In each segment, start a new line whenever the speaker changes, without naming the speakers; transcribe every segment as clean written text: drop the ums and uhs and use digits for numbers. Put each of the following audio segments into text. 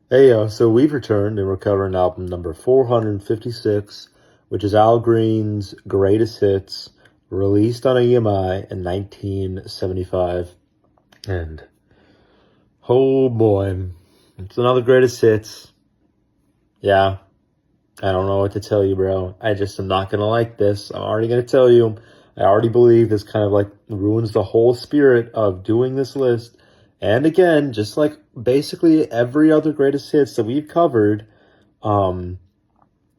Hey, so we've returned and we're covering album number 456, which is Al Green's greatest hits, released on EMI in 1975. And oh boy, it's another greatest hits. Yeah, I don't know what to tell you, bro. I just am not gonna like this. I'm already gonna tell you. I already believe this kind of like ruins the whole spirit of doing this list. And again, just like basically every other greatest hits that we've covered, um,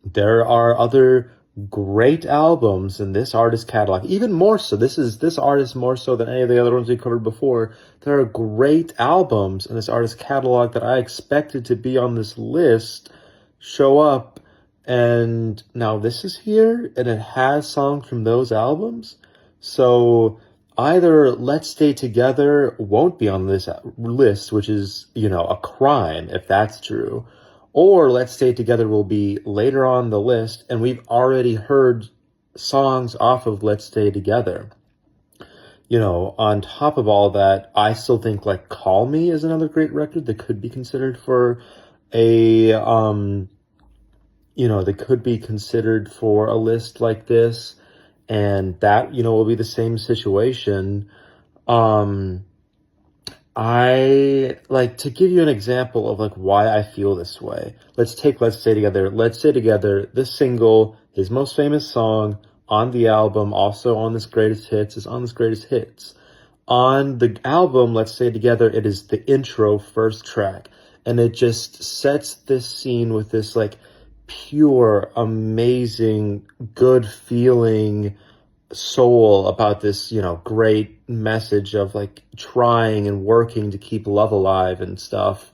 there are other great albums in this artist catalog, even more so. This artist more so than any of the other ones we covered before. There are great albums in this artist catalog that I expected to be on this list show up, and now this is here and it has songs from those albums. So either Let's Stay Together won't be on this list, which is, a crime if that's true, or Let's Stay Together will be later on the list, and we've already heard songs off of Let's Stay Together. On top of all that, I still think like Call Me is another great record that could be considered for a that could be considered for a list like this, and that, will be the same situation. I like to give you an example of like why I feel this way. Let's take Let's Stay Together. Let's Stay Together, this single, his most famous song on the album, also on this greatest hits, is on this greatest hits. On the album, Let's Stay Together, it is the intro first track. And it just sets this scene with this like pure, amazing, good feeling soul about this, great message of like trying and working to keep love alive and stuff.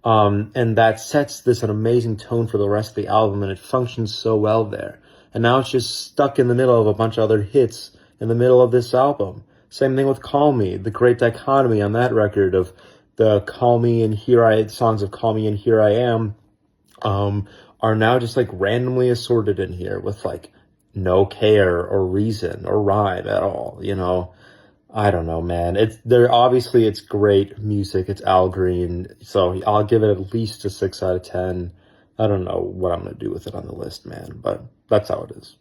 And that sets this an amazing tone for the rest of the album, and it functions so well there. And now it's just stuck in the middle of a bunch of other hits in the middle of this album. Same thing with Call Me, the great dichotomy on that record of the Call Me and songs of Call Me and Here I Am, are now just like randomly assorted in here with like no care or reason or rhyme at all. I don't know, man. It's great music. It's Al Green. So I'll give it at least a 6 out of 10. I don't know what I'm going to do with it on the list, man, but that's how it is.